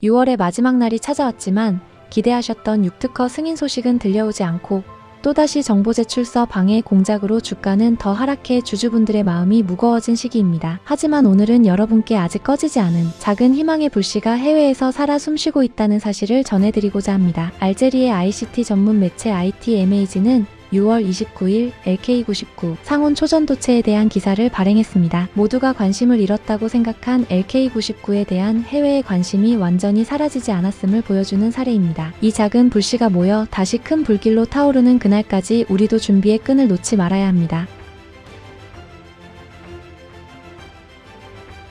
6월의 마지막 날이 찾아왔지만 기대하셨던 6특허 승인 소식은 들려오지 않고 또다시 정보 제출서 방해 공작으로 주가는 더 하락해 주주분들의 마음이 무거워진 시기입니다. 하지만 오늘은 여러분께 아직 꺼지지 않은 작은 희망의 불씨가 해외에서 살아 숨쉬고 있다는 사실을 전해드리고자 합니다. 알제리의 ICT 전문 매체 ITMAG는 6월 29일 LK99 상온 초전도체에 대한 기사를 발행했습니다. 모두가 관심을 잃었다고 생각한 LK99에 대한 해외의 관심이 완전히 사라지지 않았음을 보여주는 사례입니다. 이 작은 불씨가 모여 다시 큰 불길로 타오르는 그날까지 우리도 준비의 끈을 놓지 말아야 합니다.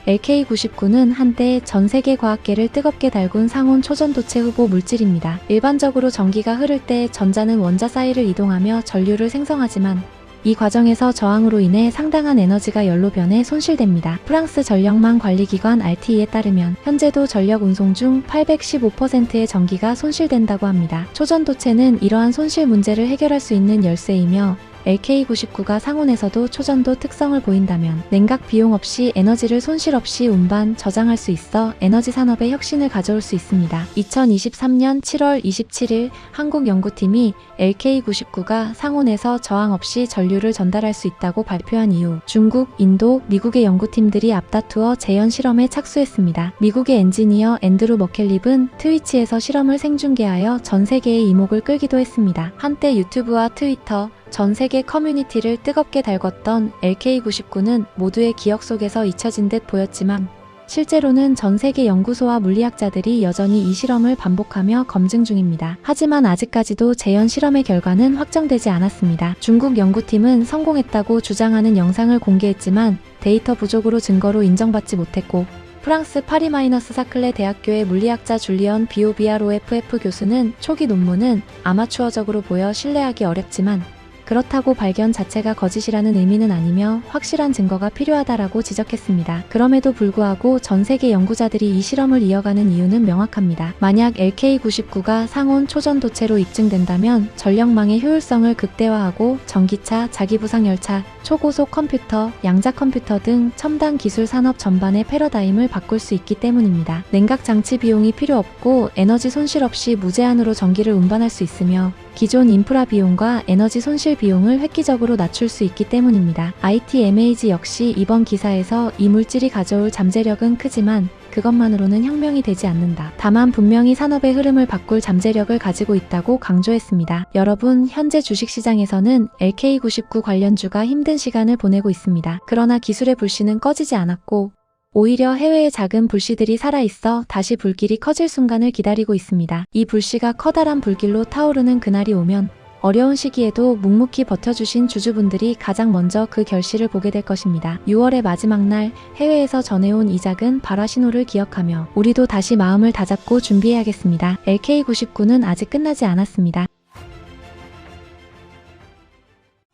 LK99는 한때 전 세계 과학계를 뜨겁게 달군 상온 초전도체 후보 물질입니다. 일반적으로 전기가 흐를 때 전자는 원자 사이를 이동하며 전류를 생성하지만 이 과정에서 저항으로 인해 상당한 에너지가 열로 변해 손실됩니다. 프랑스 전력망 관리기관 RTE에 따르면 현재도 전력 운송 중 815%의 전기가 손실된다고 합니다. 초전도체는 이러한 손실 문제를 해결할 수 있는 열쇠이며 LK99가 상온에서도 초전도 특성을 보인다면 냉각 비용 없이 에너지를 손실 없이 운반, 저장할 수 있어 에너지 산업의 혁신을 가져올 수 있습니다. 2023년 7월 27일 한국 연구팀이 LK99가 상온에서 저항 없이 전류를 전달할 수 있다고 발표한 이후 중국, 인도, 미국의 연구팀들이 앞다투어 재현 실험에 착수했습니다. 미국의 엔지니어 앤드루 머켈립은 트위치에서 실험을 생중계하여 전 세계의 이목을 끌기도 했습니다. 한때 유튜브와 트위터, 전 세계 커뮤니티를 뜨겁게 달궜던 LK99는 모두의 기억 속에서 잊혀진 듯 보였지만 실제로는 전 세계 연구소와 물리학자들이 여전히 이 실험을 반복하며 검증 중입니다. 하지만 아직까지도 재현 실험의 결과는 확정되지 않았습니다. 중국 연구팀은 성공했다고 주장하는 영상을 공개했지만 데이터 부족으로 증거로 인정받지 못했고 프랑스 파리-사클레 대학교의 물리학자 줄리언 비오비아로FF 교수는 초기 논문은 아마추어적으로 보여 신뢰하기 어렵지만 그렇다고 발견 자체가 거짓이라는 의미는 아니며 확실한 증거가 필요하다라고 지적했습니다. 그럼에도 불구하고 전 세계 연구자들이 이 실험을 이어가는 이유는 명확합니다. 만약 LK99가 상온 초전도체로 입증된다면 전력망의 효율성을 극대화하고 전기차, 자기부상열차, 초고속 컴퓨터, 양자 컴퓨터 등 첨단 기술 산업 전반의 패러다임을 바꿀 수 있기 때문입니다. 냉각 장치 비용이 필요 없고 에너지 손실 없이 무제한으로 전기를 운반할 수 있으며 기존 인프라 비용과 에너지 손실 비용을 획기적으로 낮출 수 있기 때문입니다. ITMAG 역시 이번 기사에서 이 물질이 가져올 잠재력은 크지만 그것만으로는 혁명이 되지 않는다. 다만 분명히 산업의 흐름을 바꿀 잠재력을 가지고 있다고 강조했습니다. 여러분, 현재 주식시장에서는 LK99 관련주가 힘든 시간을 보내고 있습니다. 그러나 기술의 불씨는 꺼지지 않았고 오히려 해외의 작은 불씨들이 살아있어 다시 불길이 커질 순간을 기다리고 있습니다. 이 불씨가 커다란 불길로 타오르는 그날이 오면 어려운 시기에도 묵묵히 버텨주신 주주분들이 가장 먼저 그 결실을 보게 될 것입니다. 6월의 마지막 날 해외에서 전해온 이 작은 발화 신호를 기억하며 우리도 다시 마음을 다잡고 준비해야겠습니다. LK99는 아직 끝나지 않았습니다.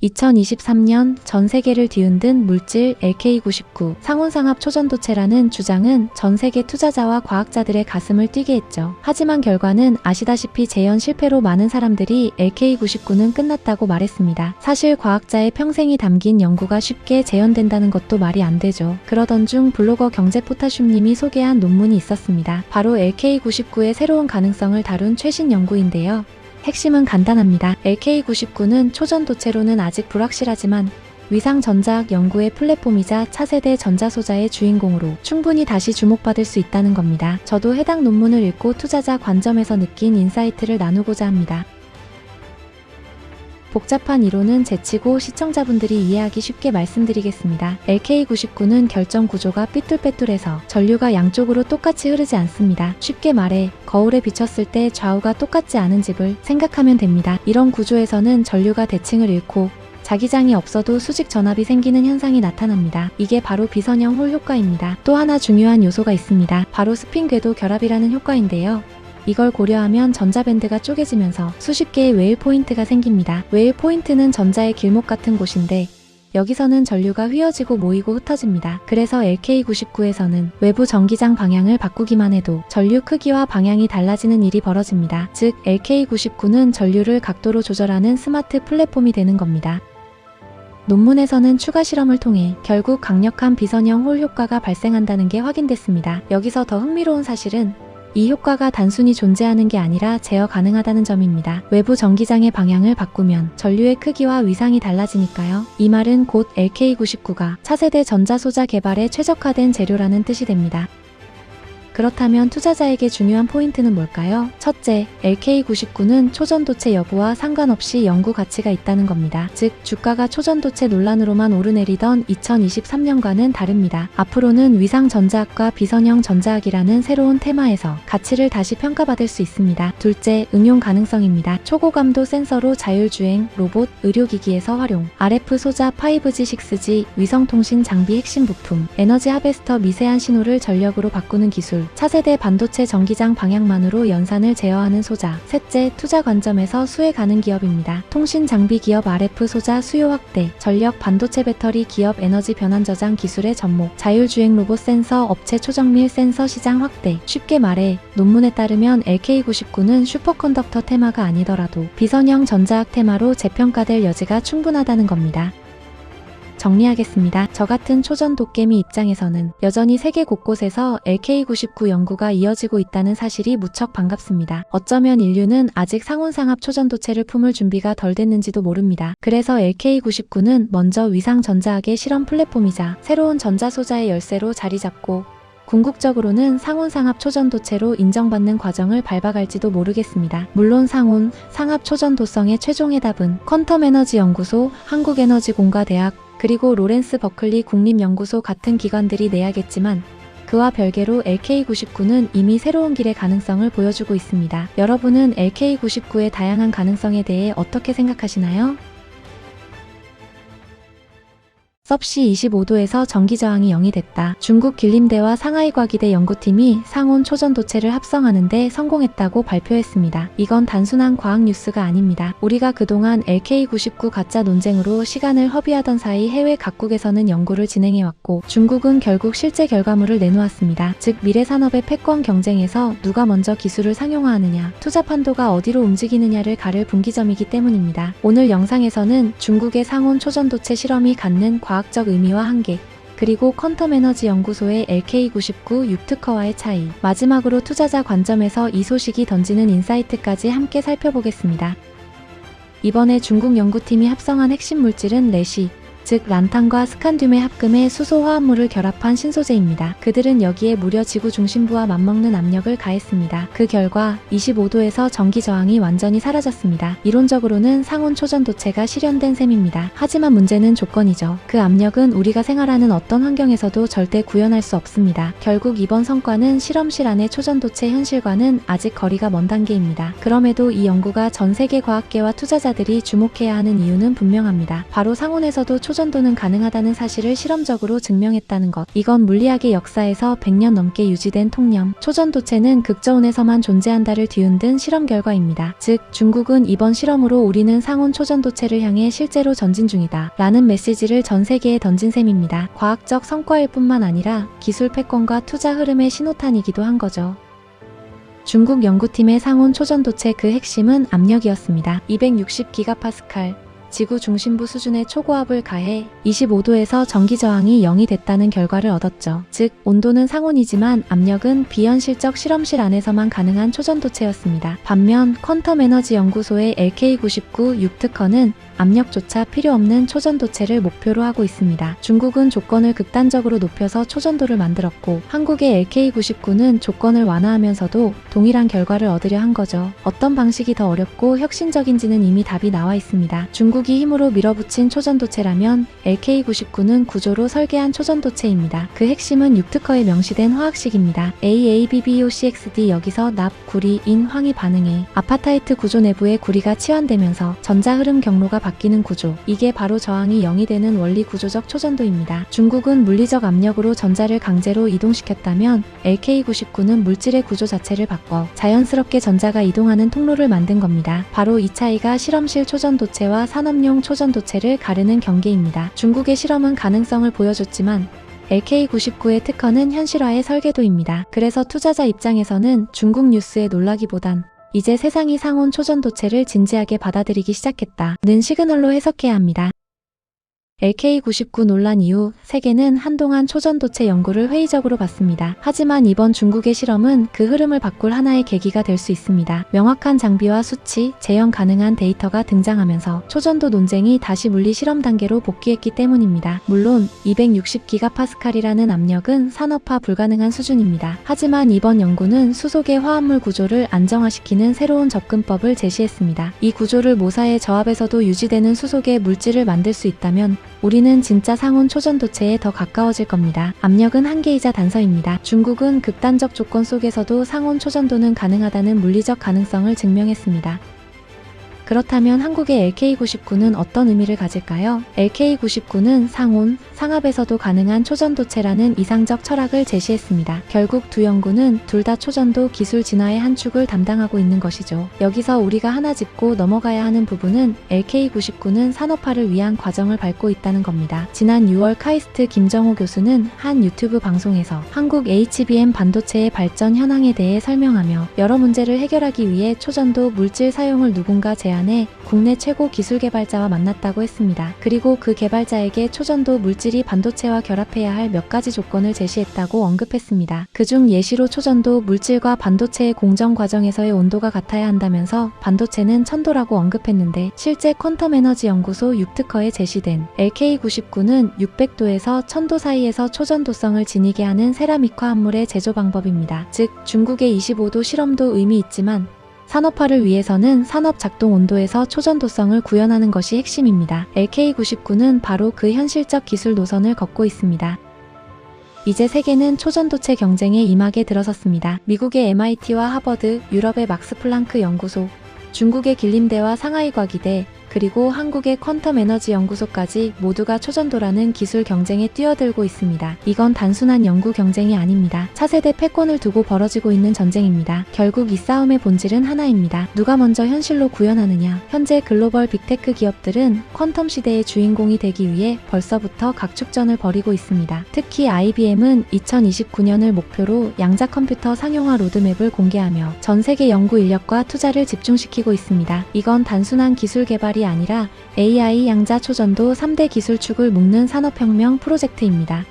2023년 전 세계를 뒤흔든 물질 LK99 상온상합 초전도체라는 주장은 전 세계 투자자와 과학자들의 가슴을 뛰게 했죠. 하지만 결과는 아시다시피 재현 실패로 많은 사람들이 LK99는 끝났다고 말했습니다. 사실 과학자의 평생이 담긴 연구가 쉽게 재현된다는 것도 말이 안 되죠. 그러던 중 블로거 경제포타슘님이 소개한 논문이 있었습니다. 바로 LK99의 새로운 가능성을 다룬 최신 연구인데요. 핵심은 간단합니다. LK99는 초전도체로는 아직 불확실하지만 위상전자학 연구의 플랫폼이자 차세대 전자소자의 주인공으로 충분히 다시 주목받을 수 있다는 겁니다. 저도 해당 논문을 읽고 투자자 관점에서 느낀 인사이트를 나누고자 합니다. 복잡한 이론은 제치고 시청자분들이 이해하기 쉽게 말씀드리겠습니다. LK99는 결정 구조가 삐뚤빼뚤해서 전류가 양쪽으로 똑같이 흐르지 않습니다. 쉽게 말해 거울에 비쳤을 때 좌우가 똑같지 않은 집을 생각하면 됩니다. 이런 구조에서는 전류가 대칭을 잃고 자기장이 없어도 수직 전압이 생기는 현상이 나타납니다. 이게 바로 비선형 홀 효과입니다. 또 하나 중요한 요소가 있습니다. 바로 스핀 궤도 결합이라는 효과인데요. 이걸 고려하면 전자밴드가 쪼개지면서 수십 개의 웨일 포인트가 생깁니다. 웨일 포인트는 전자의 길목 같은 곳인데 여기서는 전류가 휘어지고 모이고 흩어집니다. 그래서 LK99에서는 외부 전기장 방향을 바꾸기만 해도 전류 크기와 방향이 달라지는 일이 벌어집니다. 즉 LK99는 전류를 각도로 조절하는 스마트 플랫폼이 되는 겁니다. 논문에서는 추가 실험을 통해 결국 강력한 비선형 홀 효과가 발생한다는 게 확인됐습니다. 여기서 더 흥미로운 사실은 이 효과가 단순히 존재하는 게 아니라 제어 가능하다는 점입니다. 외부 전기장의 방향을 바꾸면 전류의 크기와 위상이 달라지니까요. 이 말은 곧 LK99가 차세대 전자소자 개발에 최적화된 재료라는 뜻이 됩니다. 그렇다면 투자자에게 중요한 포인트는 뭘까요? 첫째, LK99는 초전도체 여부와 상관없이 연구 가치가 있다는 겁니다. 즉, 주가가 초전도체 논란으로만 오르내리던 2023년과는 다릅니다. 앞으로는 위상전자학과 비선형 전자학이라는 새로운 테마에서 가치를 다시 평가받을 수 있습니다. 둘째, 응용 가능성입니다. 초고감도 센서로 자율주행, 로봇, 의료기기에서 활용, RF 소자 5G, 6G, 위성통신 장비 핵심 부품, 에너지 하베스터 미세한 신호를 전력으로 바꾸는 기술, 차세대 반도체 전기장 방향만으로 연산을 제어하는 소자. 셋째, 투자 관점에서 수혜 가능 기업입니다. 통신 장비 기업 RF 소자 수요 확대, 전력 반도체 배터리 기업 에너지 변환 저장 기술의 접목, 자율주행 로봇 센서 업체 초정밀 센서 시장 확대. 쉽게 말해 논문에 따르면 LK99는 슈퍼컨덕터 테마가 아니더라도 비선형 전자학 테마로 재평가될 여지가 충분하다는 겁니다. 정리하겠습니다. 저 같은 초전 도깨미 입장에서는 여전히 세계 곳곳에서 LK99 연구가 이어지고 있다는 사실이 무척 반갑습니다. 어쩌면 인류는 아직 상온상합 초전도체를 품을 준비가 덜 됐는지도 모릅니다. 그래서 LK99는 먼저 위상전자학의 실험 플랫폼이자 새로운 전자소자의 열쇠로 자리 잡고 궁극적으로는 상온상합 초전도체로 인정받는 과정을 밟아갈지도 모르겠습니다. 물론 상온, 상합 초전도성의 최종 해답은 퀀텀에너지연구소, 한국에너지공과대학, 그리고 로렌스 버클리 국립연구소 같은 기관들이 내야겠지만 그와 별개로 LK99는 이미 새로운 길의 가능성을 보여주고 있습니다. 여러분은 LK99의 다양한 가능성에 대해 어떻게 생각하시나요? 섭씨 25도에서 전기저항이 0이 됐다. 중국 길림대와 상하이 과기대 연구팀이 상온 초전도체를 합성하는데 성공했다고 발표했습니다. 이건 단순한 과학 뉴스가 아닙니다. 우리가 그동안 LK99 가짜 논쟁으로 시간을 허비하던 사이 해외 각국에서는 연구를 진행해왔고 중국은 결국 실제 결과물을 내놓았습니다. 즉 미래 산업의 패권 경쟁에서 누가 먼저 기술을 상용화하느냐, 투자 판도가 어디로 움직이느냐를 가를 분기점이기 때문입니다. 오늘 영상에서는 중국의 상온 초전도체 실험이 갖는 과학적 의미와 한계, 그리고 퀀텀에너지 연구소의 LK99 6특허와의 차이, 마지막으로 투자자 관점에서 이 소식이 던지는 인사이트까지 함께 살펴보겠습니다. 이번에 중국 연구팀이 합성한 핵심 물질은 레시, 즉 란탄과 스칸듐의 합금의 수소 화합물을 결합한 신소재입니다. 그들은 여기에 무려 지구 중심부와 맞먹는 압력을 가했습니다. 그 결과 25도에서 전기 저항이 완전히 사라졌습니다. 이론적으로는 상온 초전도체가 실현된 셈입니다. 하지만 문제는 조건이죠. 그 압력은 우리가 생활하는 어떤 환경에서도 절대 구현할 수 없습니다. 결국 이번 성과는 실험실 안의 초전도체 현실과는 아직 거리가 먼 단계입니다. 그럼에도 이 연구가 전 세계 과학계와 투자자들이 주목해야 하는 이유는 분명합니다. 바로 상온에서도 초전도는 가능하다는 사실을 실험적으로 증명했다는 것. 이건 물리학의 역사에서 100년 넘게 유지된 통념, 초전도체는 극저온에서만 존재한다를 뒤흔든 실험 결과입니다. 즉, 중국은 이번 실험으로 우리는 상온 초전도체를 향해 실제로 전진 중이다 라는 메시지를 전 세계에 던진 셈입니다. 과학적 성과일 뿐만 아니라 기술 패권과 투자 흐름의 신호탄이기도 한 거죠. 중국 연구팀의 상온 초전도체 그 핵심은 압력이었습니다. 260기가파스칼, 지구 중심부 수준의 초고압을 가해 25도에서 전기 저항이 0이 됐다는 결과를 얻었죠. 즉, 온도는 상온이지만 압력은 비현실적 실험실 안에서만 가능한 초전도체였습니다. 반면 퀀텀에너지 연구소의 LK99 6특허는 압력조차 필요 없는 초전도체를 목표로 하고 있습니다. 중국은 조건을 극단적으로 높여서 초전도를 만들었고 한국의 LK99는 조건을 완화하면서도 동일한 결과를 얻으려 한 거죠. 어떤 방식이 더 어렵고 혁신적인지는 이미 답이 나와 있습니다. 중국이 힘으로 밀어붙인 초전도체라면 LK99는 구조로 설계한 초전도체입니다. 그 핵심은 6특허에 명시된 화학식입니다. AABBOCXD. 여기서 납, 구리, 인, 황이 반응해 아파타이트 구조 내부의 구리가 치환되면서 전자흐름 경로가 바뀌는 구조. 이게 바로 저항이 0이 되는 원리 구조적 초전도입니다. 중국은 물리적 압력으로 전자를 강제로 이동시켰다면 LK99는 물질의 구조 자체를 바꿔 자연스럽게 전자가 이동하는 통로를 만든 겁니다. 바로 이 차이가 실험실 초전도체와 산업용 초전도체를 가르는 경계입니다. 중국의 실험은 가능성을 보여줬지만 LK99의 특허는 현실화의 설계도입니다. 그래서 투자자 입장에서는 중국 뉴스에 놀라기보단 이제 세상이 상온 초전도체를 진지하게 받아들이기 시작했다는 시그널로 해석해야 합니다. LK99 논란 이후 세계는 한동안 초전도체 연구를 회의적으로 봤습니다. 하지만 이번 중국의 실험은 그 흐름을 바꿀 하나의 계기가 될 수 있습니다. 명확한 장비와 수치, 재현 가능한 데이터가 등장하면서 초전도 논쟁이 다시 물리 실험 단계로 복귀했기 때문입니다. 물론 260GPa이라는 압력은 산업화 불가능한 수준입니다. 하지만 이번 연구는 수속의 화합물 구조를 안정화시키는 새로운 접근법을 제시했습니다. 이 구조를 모사의 저압에서도 유지되는 수속의 물질을 만들 수 있다면 우리는 진짜 상온 초전도체에 더 가까워질 겁니다. 압력은 한계이자 단서입니다. 중국은 극단적 조건 속에서도 상온 초전도는 가능하다는 물리적 가능성을 증명했습니다. 그렇다면 한국의 LK99는 어떤 의미를 가질까요? LK99는 상온, 상압에서도 가능한 초전도체라는 이상적 철학을 제시했습니다. 결국 두 연구는 둘 다 초전도 기술 진화의 한 축을 담당하고 있는 것이죠. 여기서 우리가 하나 짚고 넘어가야 하는 부분은 LK99는 산업화를 위한 과정을 밟고 있다는 겁니다. 지난 6월 카이스트 김정호 교수는 한 유튜브 방송에서 한국 HBM 반도체의 발전 현황에 대해 설명하며 여러 문제를 해결하기 위해 초전도 물질 사용을 누군가 제안해 국내 최고 기술 개발자와 만났다고 했습니다. 그리고 그 개발자에게 초전도 물질이 반도체와 결합해야 할 몇 가지 조건을 제시했다고 언급했습니다. 그중 예시로 초전도 물질과 반도체의 공정 과정에서의 온도가 같아야 한다면서 반도체는 1000도라고 언급했는데 실제 퀀텀 에너지 연구소 6특허에 제시된 LK99는 600도에서 1000도 사이에서 초전도성을 지니게 하는 세라믹 화합물의 제조 방법입니다. 즉 중국의 25도 실험도 의미 있지만 산업화를 위해서는 산업 작동 온도에서 초전도성을 구현하는 것이 핵심입니다. LK99는 바로 그 현실적 기술 노선을 걷고 있습니다. 이제 세계는 초전도체 경쟁에 임하게 들어섰습니다. 미국의 MIT와 하버드, 유럽의 막스 플랑크 연구소, 중국의 길림대와 상하이 과기대, 그리고 한국의 퀀텀 에너지 연구소까지 모두가 초전도라는 기술 경쟁에 뛰어들고 있습니다. 이건 단순한 연구 경쟁이 아닙니다. 차세대 패권을 두고 벌어지고 있는 전쟁입니다. 결국 이 싸움의 본질은 하나입니다. 누가 먼저 현실로 구현하느냐. 현재 글로벌 빅테크 기업들은 퀀텀 시대의 주인공이 되기 위해 벌써부터 각축전을 벌이고 있습니다. 특히 IBM은 2029년을 목표로 양자 컴퓨터 상용화 로드맵을 공개하며 전 세계 연구 인력과 투자를 집중시키고 있습니다. 이건 단순한 기술 개발이 아니라 AI 양자 초전도 3대 기술축을 묶는 산업혁명 프로젝트입니다.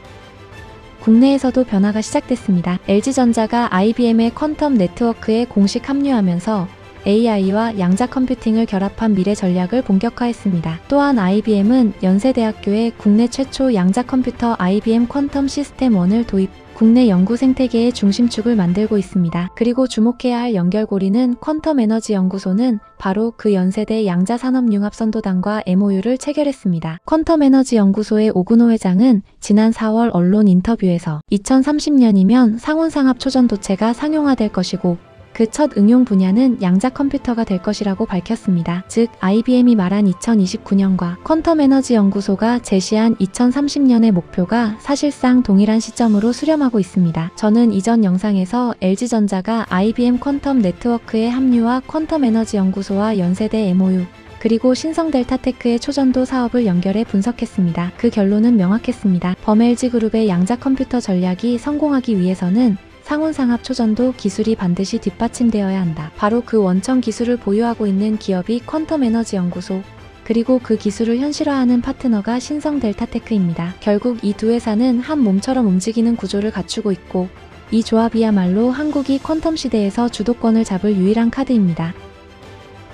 국내에서도 변화가 시작됐습니다. LG전자가 IBM의 퀀텀 네트워크에 공식 합류하면서 AI와 양자 컴퓨팅을 결합한 미래 전략을 본격화했습니다. 또한 IBM은 연세대학교에 국내 최초 양자 컴퓨터 IBM 퀀텀 시스템 1을 도입, 국내 연구 생태계의 중심축을 만들고 있습니다. 그리고 주목해야 할 연결고리는 퀀텀 에너지 연구소는 바로 그 연세대 양자산업융합선도단과 MOU를 체결했습니다. 퀀텀 에너지 연구소의 오근호 회장은 지난 4월 언론 인터뷰에서 2030년이면 상온상압 초전도체가 상용화될 것이고 그 첫 응용 분야는 양자 컴퓨터가 될 것이라고 밝혔습니다. 즉 IBM이 말한 2029년과 퀀텀 에너지 연구소가 제시한 2030년의 목표가 사실상 동일한 시점으로 수렴하고 있습니다. 저는 이전 영상에서 LG전자가 IBM 퀀텀 네트워크의 합류와 퀀텀 에너지 연구소와 연세대 MOU 그리고 신성델타테크의 초전도 사업을 연결해 분석했습니다. 그 결론은 명확했습니다. 범LG그룹의 양자 컴퓨터 전략이 성공하기 위해서는 상온상압 초전도 기술이 반드시 뒷받침되어야 한다. 바로 그 원천 기술을 보유하고 있는 기업이 퀀텀 에너지 연구소, 그리고 그 기술을 현실화하는 파트너가 신성델타테크입니다. 결국 이 두 회사는 한 몸처럼 움직이는 구조를 갖추고 있고 이 조합이야말로 한국이 퀀텀 시대에서 주도권을 잡을 유일한 카드입니다.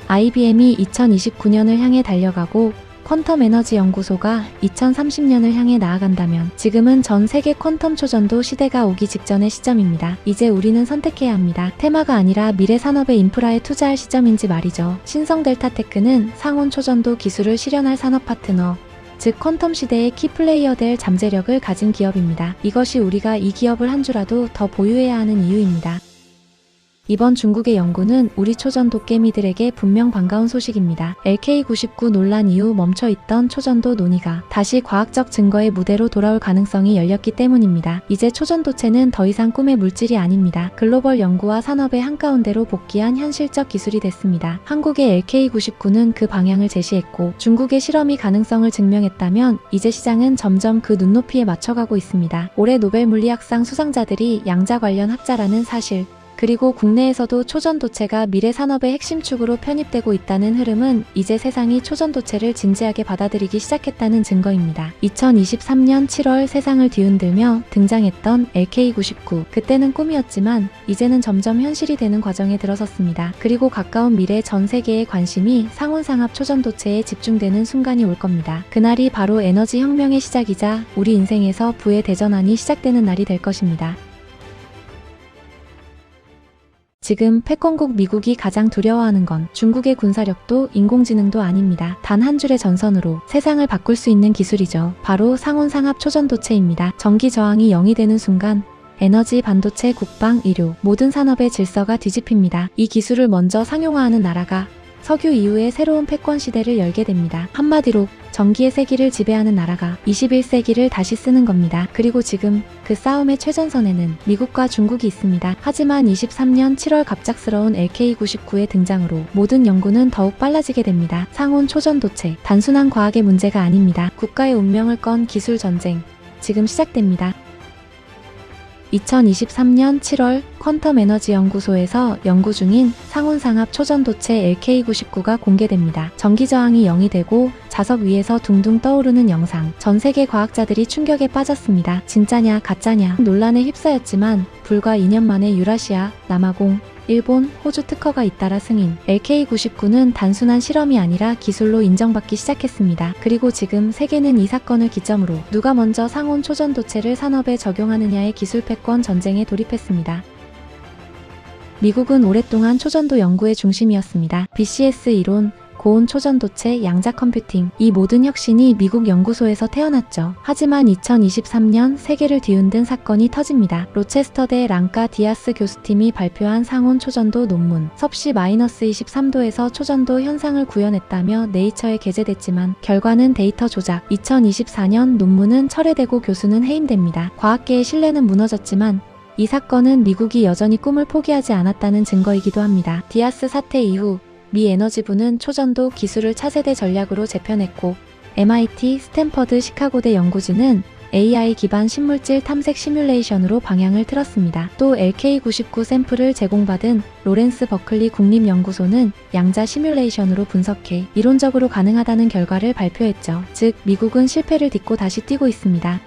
IBM이 2029년을 향해 달려가고 퀀텀 에너지 연구소가 2030년을 향해 나아간다면 지금은 전 세계 퀀텀 초전도 시대가 오기 직전의 시점입니다. 이제 우리는 선택해야 합니다. 테마가 아니라 미래 산업의 인프라에 투자할 시점인지 말이죠. 신성델타테크는 상온 초전도 기술을 실현할 산업 파트너, 즉 퀀텀 시대의 키플레이어 될 잠재력을 가진 기업입니다. 이것이 우리가 이 기업을 한 주라도 더 보유해야 하는 이유입니다. 이번 중국의 연구는 우리 초전도 깨미들에게 분명 반가운 소식입니다. LK99 논란 이후 멈춰있던 초전도 논의가 다시 과학적 증거의 무대로 돌아올 가능성이 열렸기 때문입니다. 이제 초전도체는 더 이상 꿈의 물질이 아닙니다. 글로벌 연구와 산업의 한가운데로 복귀한 현실적 기술이 됐습니다. 한국의 LK99는 그 방향을 제시했고 중국의 실험이 가능성을 증명했다면 이제 시장은 점점 그 눈높이에 맞춰가고 있습니다. 올해 노벨 물리학상 수상자들이 양자 관련 학자라는 사실, 그리고 국내에서도 초전도체가 미래 산업의 핵심 축으로 편입되고 있다는 흐름은 이제 세상이 초전도체를 진지하게 받아들이기 시작했다는 증거입니다. 2023년 7월 세상을 뒤흔들며 등장했던 LK99. 그때는 꿈이었지만 이제는 점점 현실이 되는 과정에 들어섰습니다. 그리고 가까운 미래 전 세계의 관심이 상온상압 초전도체에 집중되는 순간이 올 겁니다. 그날이 바로 에너지 혁명의 시작이자 우리 인생에서 부의 대전환이 시작되는 날이 될 것입니다. 지금 패권국 미국이 가장 두려워하는 건 중국의 군사력도 인공지능도 아닙니다. 단 한 줄의 전선으로 세상을 바꿀 수 있는 기술이죠. 바로 상온상압 초전도체입니다. 전기 저항이 0이 되는 순간 에너지, 반도체, 국방, 의료 모든 산업의 질서가 뒤집힙니다. 이 기술을 먼저 상용화하는 나라가 석유 이후의 새로운 패권 시대를 열게 됩니다. 한마디로 전기의 세기를 지배하는 나라가 21세기를 다시 쓰는 겁니다. 그리고 지금 그 싸움의 최전선에는 미국과 중국이 있습니다. 하지만 23년 7월 갑작스러운 LK99의 등장으로 모든 연구는 더욱 빨라지게 됩니다. 상온 초전도체, 단순한 과학의 문제가 아닙니다. 국가의 운명을 건 기술 전쟁, 지금 시작됩니다. 2023년 7월 퀀텀 에너지 연구소에서 연구 중인 상온상압 초전도체 LK99가 공개됩니다. 전기 저항이 0이 되고 자석 위에서 둥둥 떠오르는 영상. 전 세계 과학자들이 충격에 빠졌습니다. 진짜냐 가짜냐 논란에 휩싸였지만 불과 2년 만에 유라시아, 남아공, 일본, 호주 특허가 잇따라 승인. LK99는 단순한 실험이 아니라 기술로 인정받기 시작했습니다. 그리고 지금 세계는 이 사건을 기점으로 누가 먼저 상온 초전도체를 산업에 적용하느냐의 기술 패권 전쟁에 돌입했습니다. 미국은 오랫동안 초전도 연구의 중심이었습니다. BCS 이론, 고온 초전도체, 양자 컴퓨팅, 이 모든 혁신이 미국 연구소에서 태어났죠. 하지만 2023년 세계를 뒤흔든 사건이 터집니다. 로체스터대 랑카 디아스 교수팀이 발표한 상온 초전도 논문. 섭씨 -23도에서 초전도 현상을 구현했다며 네이처에 게재됐지만 결과는 데이터 조작. 2024년 논문은 철회되고 교수는 해임됩니다. 과학계의 신뢰는 무너졌지만 이 사건은 미국이 여전히 꿈을 포기하지 않았다는 증거이기도 합니다. 디아스 사태 이후 미 에너지부는 초전도 기술을 차세대 전략으로 재편했고 MIT, 스탠퍼드, 시카고대 연구진은 AI 기반 신물질 탐색 시뮬레이션으로 방향을 틀었습니다. 또 LK99 샘플을 제공받은 로렌스 버클리 국립연구소는 양자 시뮬레이션으로 분석해 이론적으로 가능하다는 결과를 발표했죠. 즉, 미국은 실패를 딛고 다시 뛰고 있습니다.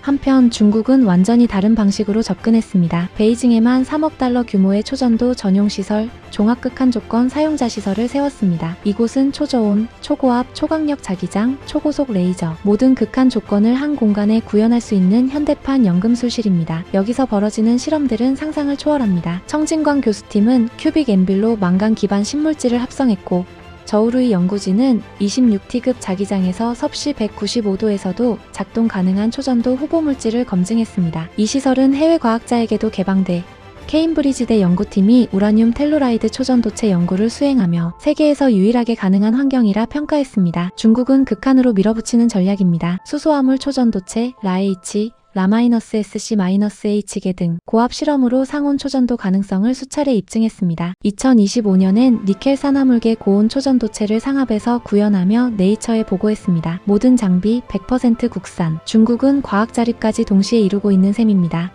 한편 중국은 완전히 다른 방식으로 접근했습니다. 베이징에만 3억 달러 규모의 초전도 전용시설, 종합극한 조건 사용자 시설을 세웠습니다. 이곳은 초저온, 초고압, 초강력 자기장, 초고속 레이저, 모든 극한 조건을 한 공간에 구현할 수 있는 현대판 연금술실입니다. 여기서 벌어지는 실험들은 상상을 초월합니다. 청진광 교수팀은 큐빅 엠빌로 망간 기반 신물질을 합성했고 저우루이 연구진은 26T급 자기장에서 섭씨 195도에서도 작동 가능한 초전도 후보물질을 검증했습니다. 이 시설은 해외 과학자에게도 개방돼 케임브리지대 연구팀이 우라늄 텔루라이드 초전도체 연구를 수행하며 세계에서 유일하게 가능한 환경이라 평가했습니다. 중국은 극한으로 밀어붙이는 전략입니다. 수소화물 초전도체, 라H, 라-SC-H계 등 고압 실험으로 상온 초전도 가능성을 수차례 입증했습니다. 2025년엔 니켈 산화물계 고온 초전도체를 상압에서 구현하며 네이처에 보고했습니다. 모든 장비 100% 국산. 중국은 과학 자립까지 동시에 이루고 있는 셈입니다.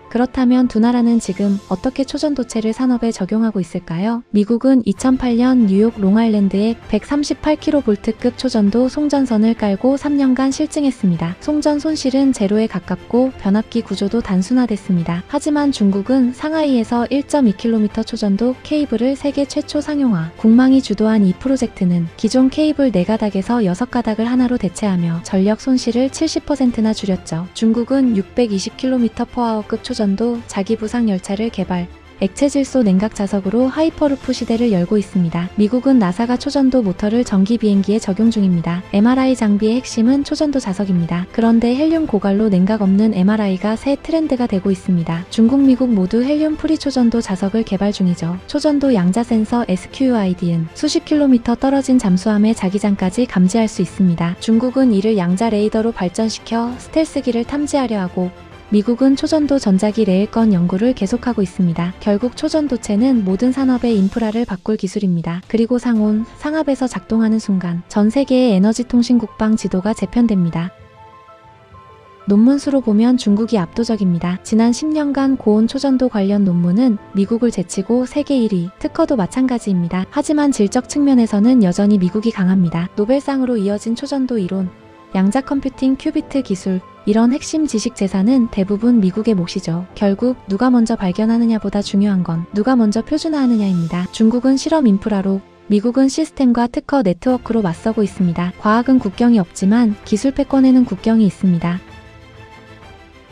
그렇다면 두 나라는 지금 어떻게 초전도체를 산업에 적용하고 있을까요? 미국은 2008년 뉴욕 롱아일랜드에 138kV급 초전도 송전선을 깔고 3년간 실증했습니다. 송전 손실은 제로에 가깝고 변압기 구조도 단순화됐습니다. 하지만 중국은 상하이에서 1.2km 초전도 케이블을 세계 최초 상용화. 국망이 주도한 이 프로젝트는 기존 케이블 4가닥에서 6가닥을 하나로 대체하며 전력 손실을 70%나 줄였죠. 중국은 620km/h급 초전도 자기 부상 열차를 개발, 액체질소 냉각 자석으로 하이퍼루프 시대를 열고 있습니다. 미국은 나사가 초전도 모터를 전기 비행기에 적용 중입니다. MRI 장비의 핵심은 초전도 자석입니다. 그런데 헬륨 고갈로 냉각 없는 MRI가 새 트렌드가 되고 있습니다. 중국, 미국 모두 헬륨 프리 초전도 자석을 개발 중이죠. 초전도 양자 센서 SQID은 수십 킬로미터 떨어진 잠수함의 자기장까지 감지할 수 있습니다. 중국은 이를 양자 레이더로 발전시켜 스텔스기를 탐지하려 하고 미국은 초전도 전자기 레일건 연구를 계속하고 있습니다. 결국 초전도체는 모든 산업의 인프라를 바꿀 기술입니다. 그리고 상온, 상압에서 작동하는 순간 전 세계의 에너지 통신 국방 지도가 재편됩니다. 논문 수로 보면 중국이 압도적입니다. 지난 10년간 고온 초전도 관련 논문은 미국을 제치고 세계 1위, 특허도 마찬가지입니다. 하지만 질적 측면에서는 여전히 미국이 강합니다. 노벨상으로 이어진 초전도 이론, 양자 컴퓨팅 큐비트 기술, 이런 핵심 지식 재산은 대부분 미국의 몫이죠. 결국 누가 먼저 발견하느냐보다 중요한 건 누가 먼저 표준화하느냐입니다. 중국은 실험 인프라로, 미국은 시스템과 특허 네트워크로 맞서고 있습니다. 과학은 국경이 없지만 기술 패권에는 국경이 있습니다.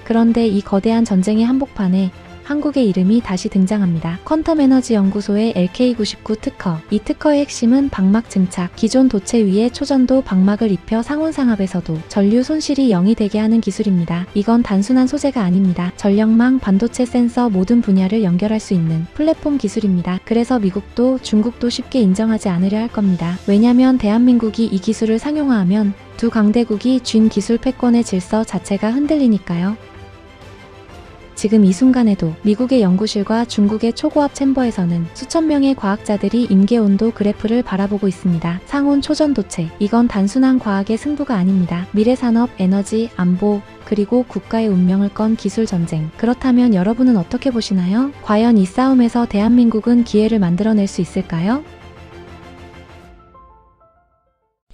그런데 이 거대한 전쟁의 한복판에 한국의 이름이 다시 등장합니다. 퀀텀 에너지 연구소의 LK99 특허. 이 특허의 핵심은 방막 증착, 기존 도체 위에 초전도 방막을 입혀 상온상압에서도 전류 손실이 0이 되게 하는 기술입니다. 이건 단순한 소재가 아닙니다. 전력망, 반도체, 센서 모든 분야를 연결할 수 있는 플랫폼 기술입니다. 그래서 미국도 중국도 쉽게 인정하지 않으려 할 겁니다. 왜냐면 대한민국이 이 기술을 상용화하면 두 강대국이 쥔 기술 패권의 질서 자체가 흔들리니까요. 지금 이 순간에도 미국의 연구실과 중국의 초고압 챔버에서는 수천 명의 과학자들이 임계온도 그래프를 바라보고 있습니다. 상온 초전도체, 이건 단순한 과학의 승부가 아닙니다. 미래산업, 에너지, 안보, 그리고 국가의 운명을 건 기술 전쟁. 그렇다면 여러분은 어떻게 보시나요? 과연 이 싸움에서 대한민국은 기회를 만들어낼 수 있을까요?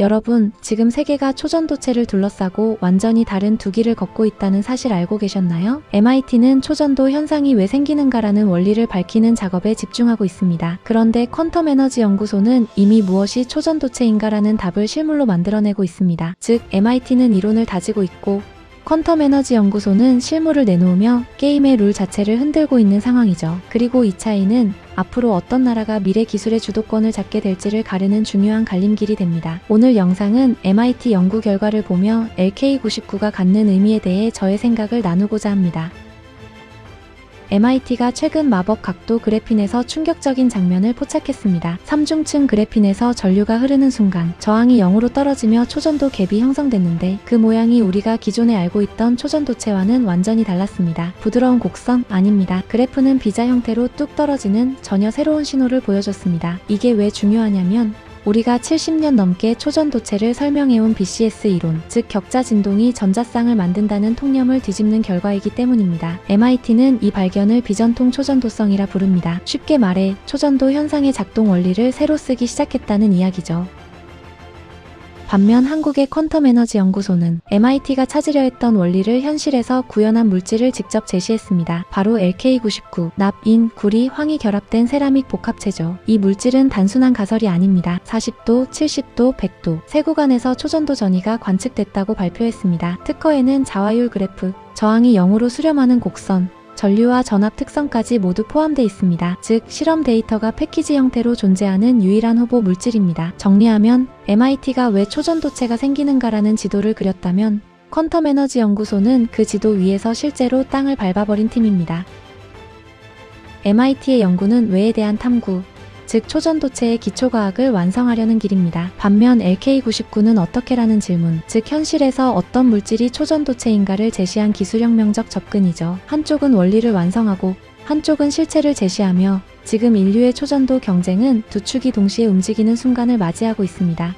여러분, 지금 세계가 초전도체를 둘러싸고 완전히 다른 두 길을 걷고 있다는 사실 알고 계셨나요? MIT는 초전도 현상이 왜 생기는가라는 원리를 밝히는 작업에 집중하고 있습니다. 그런데 퀀텀 에너지 연구소는 이미 무엇이 초전도체인가라는 답을 실물로 만들어내고 있습니다. 즉, MIT는 이론을 다지고 있고 퀀텀 에너지 연구소는 실물을 내놓으며 게임의 룰 자체를 흔들고 있는 상황이죠. 그리고 이 차이는 앞으로 어떤 나라가 미래 기술의 주도권을 잡게 될지를 가르는 중요한 갈림길이 됩니다. 오늘 영상은 MIT 연구 결과를 보며 LK99가 갖는 의미에 대해 저의 생각을 나누고자 합니다. MIT가 최근 마법 각도 그래핀에서 충격적인 장면을 포착했습니다. 삼중층 그래핀에서 전류가 흐르는 순간 저항이 0으로 떨어지며 초전도 갭이 형성됐는데 그 모양이 우리가 기존에 알고 있던 초전도체와는 완전히 달랐습니다. 부드러운 곡선? 아닙니다. 그래프는 비자 형태로 뚝 떨어지는 전혀 새로운 신호를 보여줬습니다. 이게 왜 중요하냐면 우리가 70년 넘게 초전도체를 설명해온 BCS 이론, 즉 격자 진동이 전자쌍을 만든다는 통념을 뒤집는 결과이기 때문입니다. MIT는 이 발견을 비전통 초전도성이라 부릅니다. 쉽게 말해 초전도 현상의 작동 원리를 새로 쓰기 시작했다는 이야기죠. 반면 한국의 퀀텀 에너지 연구소는 MIT가 찾으려 했던 원리를 현실에서 구현한 물질을 직접 제시했습니다. 바로 LK99, 납, 인, 구리, 황이 결합된 세라믹 복합체죠. 이 물질은 단순한 가설이 아닙니다. 40도, 70도, 100도, 세 구간에서 초전도 전이가 관측됐다고 발표했습니다. 특허에는 자화율 그래프, 저항이 0으로 수렴하는 곡선, 전류와 전압 특성까지 모두 포함되어 있습니다. 즉, 실험 데이터가 패키지 형태로 존재하는 유일한 후보 물질입니다. 정리하면 MIT가 왜 초전도체가 생기는가라는 지도를 그렸다면 퀀텀 에너지 연구소는 그 지도 위에서 실제로 땅을 밟아버린 팀입니다. MIT의 연구는 왜에 대한 탐구, 즉 초전도체의 기초과학을 완성하려는 길입니다. 반면 LK99는 어떻게라는 질문, 즉 현실에서 어떤 물질이 초전도체인가를 제시한 기술혁명적 접근이죠. 한쪽은 원리를 완성하고 한쪽은 실체를 제시하며 지금 인류의 초전도 경쟁은 두 축이 동시에 움직이는 순간을 맞이하고 있습니다.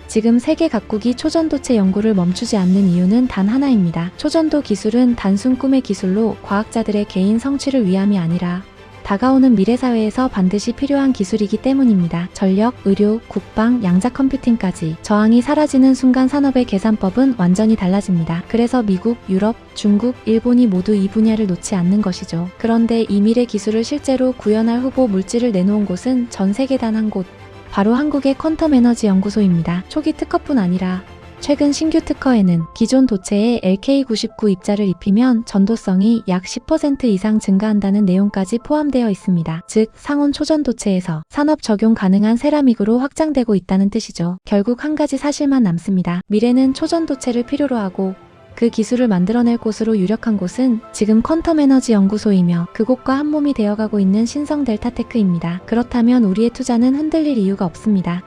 지금 세계 각국이 초전도체 연구를 멈추지 않는 이유는 단 하나입니다. 초전도 기술은 단순 꿈의 기술로 과학자들의 개인 성취를 위함이 아니라 다가오는 미래사회에서 반드시 필요한 기술이기 때문입니다. 전력, 의료, 국방, 양자 컴퓨팅까지 저항이 사라지는 순간 산업의 계산법은 완전히 달라집니다. 그래서 미국, 유럽, 중국, 일본이 모두 이 분야를 놓지 않는 것이죠. 그런데 이 미래 기술을 실제로 구현할 후보 물질을 내놓은 곳은 전 세계 단 한 곳, 바로 한국의 퀀텀 에너지 연구소입니다. 초기 특허뿐 아니라 최근 신규 특허에는 기존 도체에 LK99 입자를 입히면 전도성이 약 10% 이상 증가한다는 내용까지 포함되어 있습니다. 즉, 상온 초전도체에서 산업 적용 가능한 세라믹으로 확장되고 있다는 뜻이죠. 결국 한 가지 사실만 남습니다. 미래는 초전도체를 필요로 하고 그 기술을 만들어낼 곳으로 유력한 곳은 지금 퀀텀 에너지 연구소이며 그곳과 한몸이 되어가고 있는 신성 델타테크입니다. 그렇다면 우리의 투자는 흔들릴 이유가 없습니다.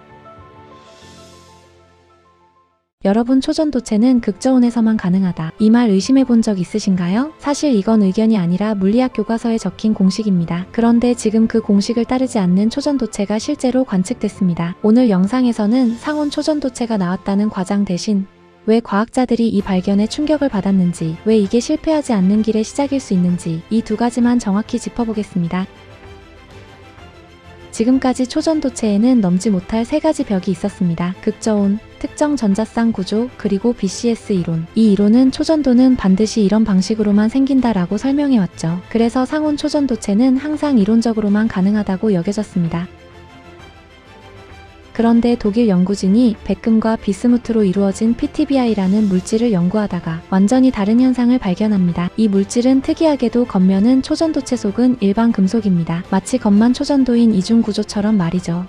여러분, 초전도체는 극저온에서만 가능하다. 이 말 의심해 본 적 있으신가요? 사실 이건 의견이 아니라 물리학 교과서에 적힌 공식입니다. 그런데 지금 그 공식을 따르지 않는 초전도체가 실제로 관측됐습니다. 오늘 영상에서는 상온 초전도체가 나왔다는 과장 대신 왜 과학자들이 이 발견에 충격을 받았는지, 왜 이게 실패하지 않는 길의 시작일 수 있는지 이 두 가지만 정확히 짚어보겠습니다. 지금까지 초전도체에는 넘지 못할 세 가지 벽이 있었습니다. 극저온, 특정 전자쌍 구조, 그리고 BCS 이론. 이 이론은 초전도는 반드시 이런 방식으로만 생긴다라고 설명해왔죠. 그래서 상온 초전도체는 항상 이론적으로만 가능하다고 여겨졌습니다. 그런데 독일 연구진이 백금과 비스무트로 이루어진 PTBI라는 물질을 연구하다가 완전히 다른 현상을 발견합니다. 이 물질은 특이하게도 겉면은 초전도체, 속은 일반 금속입니다. 마치 겉만 초전도인 이중 구조처럼 말이죠.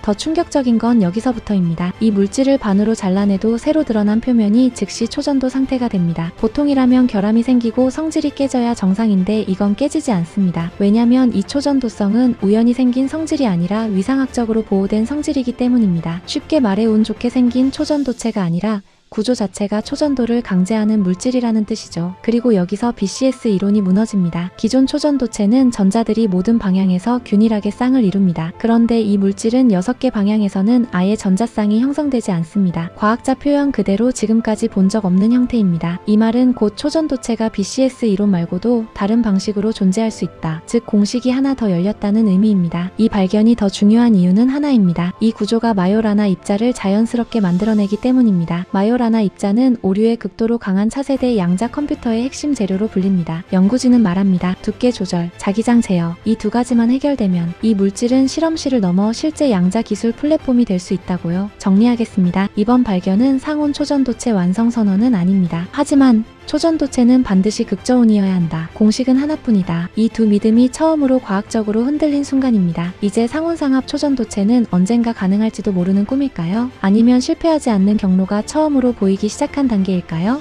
더 충격적인 건 여기서부터입니다. 이 물질을 반으로 잘라내도 새로 드러난 표면이 즉시 초전도 상태가 됩니다. 보통이라면 결함이 생기고 성질이 깨져야 정상인데 이건 깨지지 않습니다. 왜냐면 이 초전도성은 우연히 생긴 성질이 아니라 위상학적으로 보호된 성질이기 때문입니다. 쉽게 말해 운 좋게 생긴 초전도체가 아니라 구조 자체가 초전도를 강제하는 물질이라는 뜻이죠. 그리고 여기서 BCS 이론이 무너집니다. 기존 초전도체는 전자들이 모든 방향에서 균일하게 쌍을 이룹니다. 그런데 이 물질은 6개 방향에서는 아예 전자쌍이 형성되지 않습니다. 과학자 표현 그대로 지금까지 본 적 없는 형태입니다. 이 말은 곧 초전도체가 BCS 이론 말고도 다른 방식으로 존재할 수 있다. 즉 공식이 하나 더 열렸다는 의미입니다. 이 발견이 더 중요한 이유는 하나입니다. 이 구조가 마요라나 입자를 자연스럽게 만들어내기 때문입니다. 마요라나 입자는 오류의 극도로 강한 차세대 양자 컴퓨터의 핵심 재료로 불립니다. 연구진은 말합니다. 두께 조절, 자기장 제어, 이 두 가지만 해결되면 이 물질은 실험실을 넘어 실제 양자 기술 플랫폼이 될 수 있다고요. 정리하겠습니다. 이번 발견은 상온 초전도체 완성 선언은 아닙니다. 하지만 초전도체는 반드시 극저온이어야 한다. 공식은 하나뿐이다. 이 두 믿음이 처음으로 과학적으로 흔들린 순간입니다. 이제 상온상합 초전도체는 언젠가 가능할지도 모르는 꿈일까요? 아니면 실패하지 않는 경로가 처음으로 보이기 시작한 단계일까요?